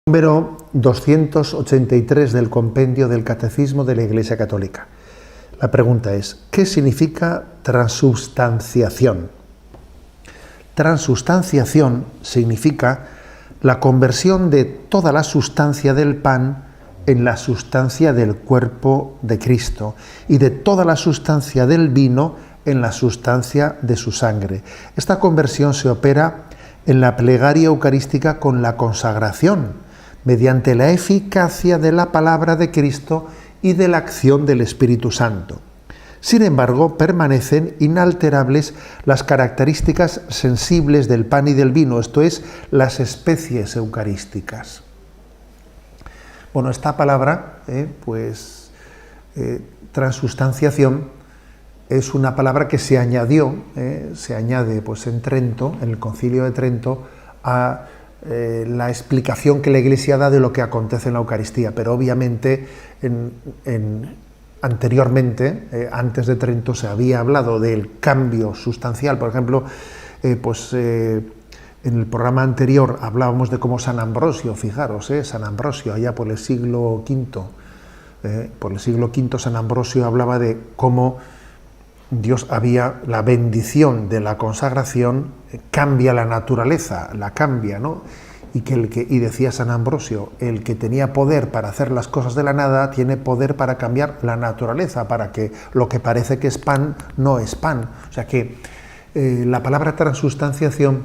Número 283 del compendio del Catecismo de la Iglesia Católica. La pregunta es, ¿qué significa transubstanciación? Transubstanciación significa la conversión de toda la sustancia del pan en la sustancia del cuerpo de Cristo y de toda la sustancia del vino en la sustancia de su sangre. Esta conversión se opera en la plegaria eucarística con la consagración, mediante la eficacia de la palabra de Cristo y de la acción del Espíritu Santo. Sin embargo, permanecen inalterables las características sensibles del pan y del vino, esto es, las especies eucarísticas. Bueno, esta palabra, transubstanciación, es una palabra que se añadió, se añade en Trento, en el Concilio de Trento, a la explicación que la Iglesia da de lo que acontece en la Eucaristía, pero obviamente anteriormente, antes de Trento, se había hablado del cambio sustancial. Por ejemplo, en el programa anterior hablábamos de cómo San Ambrosio, fijaros, San Ambrosio, allá por el siglo V, San Ambrosio hablaba de cómo Dios la bendición de la consagración cambia la naturaleza, la cambia, ¿no? Y decía San Ambrosio, el que tenía poder para hacer las cosas de la nada, tiene poder para cambiar la naturaleza, para que lo que parece que es pan, no es pan. O sea que la palabra transubstanciación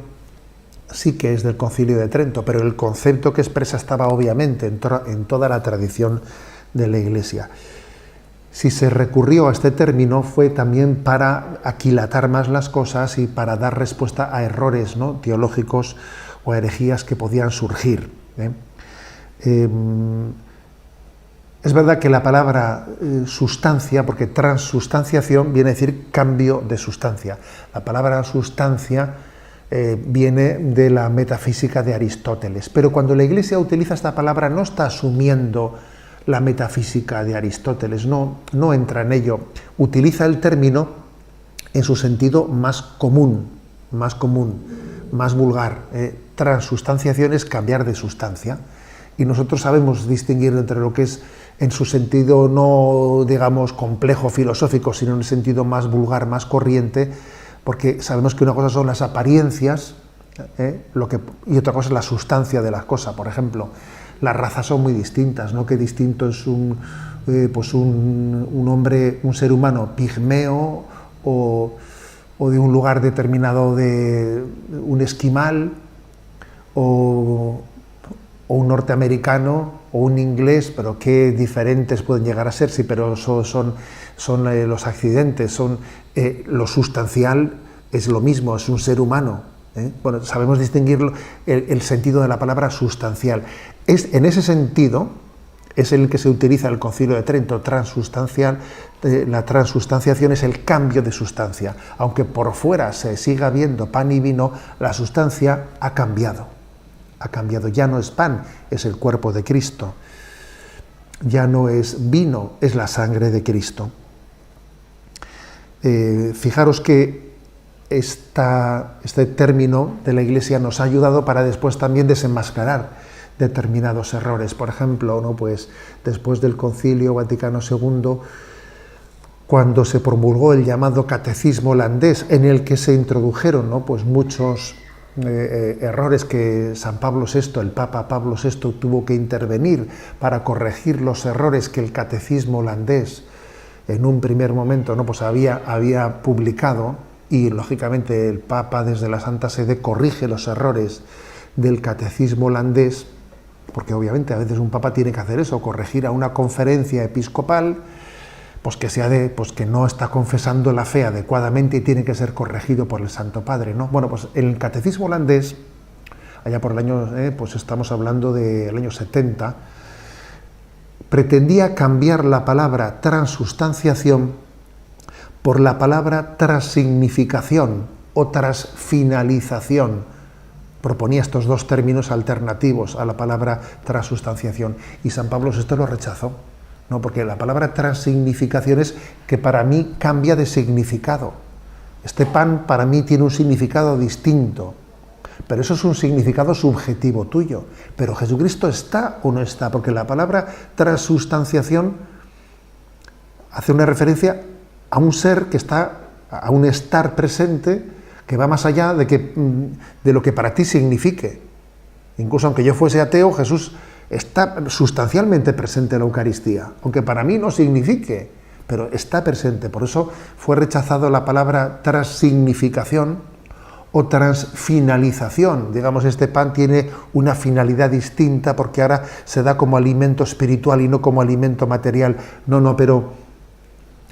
sí que es del Concilio de Trento, pero el concepto que expresa estaba obviamente en toda la tradición de la Iglesia. Si se recurrió a este término fue también para aquilatar más las cosas y para dar respuesta a errores, ¿no?, teológicos o a herejías que podían surgir. Es verdad que la palabra sustancia, porque transubstanciación viene a decir cambio de sustancia. La palabra sustancia viene de la metafísica de Aristóteles, pero cuando la Iglesia utiliza esta palabra no está asumiendo la metafísica de Aristóteles, no entra en ello. Utiliza el término en su sentido más común, más vulgar. Transubstanciación es cambiar de sustancia. Y nosotros sabemos distinguir entre lo que es en su sentido no, digamos, complejo, filosófico, sino en el sentido más vulgar, más corriente, porque sabemos que una cosa son las apariencias, y otra cosa es la sustancia de las cosas. Por ejemplo, las razas son muy distintas, ¿no? Qué distinto es un hombre, un ser humano pigmeo o de un lugar determinado, de un esquimal o un norteamericano o un inglés, pero qué diferentes pueden llegar a ser, sí, pero son los accidentes, lo sustancial es lo mismo, es un ser humano. Bueno, sabemos distinguir el sentido de la palabra sustancial. En ese sentido es el que se utiliza el Concilio de Trento, transubstancial. La transubstanciación es el cambio de sustancia. Aunque por fuera se siga viendo pan y vino, la sustancia ha cambiado. Ya no es pan, es el cuerpo de Cristo. Ya no es vino, es la sangre de Cristo. Fijaros que este término de la Iglesia nos ha ayudado para después también desenmascarar determinados errores. Por ejemplo, ¿no?, después del Concilio Vaticano II, cuando se promulgó el llamado Catecismo holandés, en el que se introdujeron, ¿no?, muchos errores que San Pablo VI, el Papa Pablo VI, tuvo que intervenir para corregir los errores que el Catecismo holandés en un primer momento, ¿no?, había publicado. Y lógicamente el Papa desde la Santa Sede corrige los errores del catecismo holandés, porque obviamente a veces un Papa tiene que hacer eso, corregir a una conferencia episcopal que no está confesando la fe adecuadamente y tiene que ser corregido por el Santo Padre, ¿no? Bueno, pues en el catecismo holandés, allá por el año, estamos hablando del año 70, pretendía cambiar la palabra transubstanciación por la palabra transsignificación o transfinalización. Proponía estos dos términos alternativos a la palabra transubstanciación. Y San Pablo VI lo rechazó, ¿no? Porque la palabra transsignificación es que para mí cambia de significado. Este pan para mí tiene un significado distinto. pero eso es un significado subjetivo tuyo. Pero Jesucristo está o no está, porque la palabra transustanciación hace una referencia a un ser que está, a un estar presente que va más allá de lo que para ti signifique. Incluso aunque yo fuese ateo, Jesús está sustancialmente presente en la Eucaristía, aunque para mí no signifique, pero está presente. Por eso fue rechazado la palabra transignificación o transfinalización. Digamos, este pan tiene una finalidad distinta porque ahora se da como alimento espiritual y no como alimento material. No, pero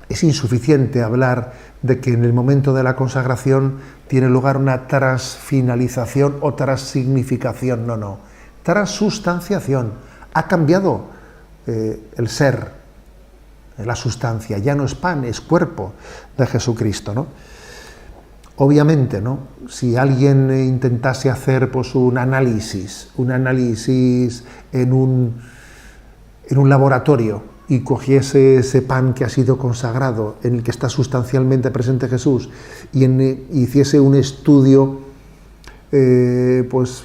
es insuficiente hablar de que en el momento de la consagración tiene lugar una transfinalización o transignificación. No. Transustanciación. Ha cambiado el ser, la sustancia. Ya no es pan, es cuerpo de Jesucristo, ¿no? Obviamente, ¿no? Si alguien intentase hacer pues, un análisis en un laboratorio y cogiese ese pan que ha sido consagrado, en el que está sustancialmente presente Jesús, y hiciese un estudio, pues,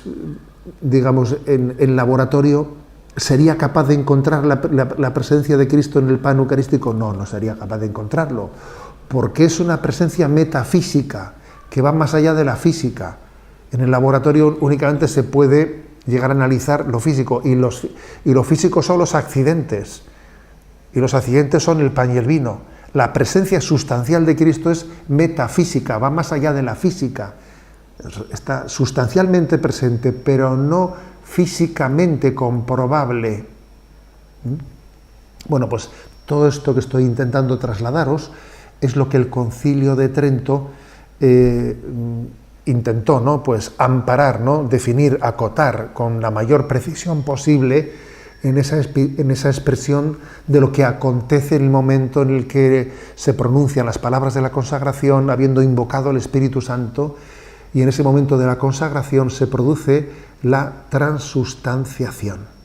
digamos, en laboratorio, ¿sería capaz de encontrar la presencia de Cristo en el pan eucarístico? No sería capaz de encontrarlo, porque es una presencia metafísica, que va más allá de la física. En el laboratorio únicamente se puede llegar a analizar lo físico, y lo físico son los accidentes, y los accidentes son el pan y el vino. La presencia sustancial de Cristo es metafísica, va más allá de la física. Está sustancialmente presente, pero no físicamente comprobable. Bueno, pues todo esto que estoy intentando trasladaros es lo que el Concilio de Trento intentó, ¿no? Pues amparar, ¿no? Definir, acotar con la mayor precisión posible en esa expresión de lo que acontece en el momento en el que se pronuncian las palabras de la consagración, habiendo invocado al Espíritu Santo, y en ese momento de la consagración se produce la transustanciación.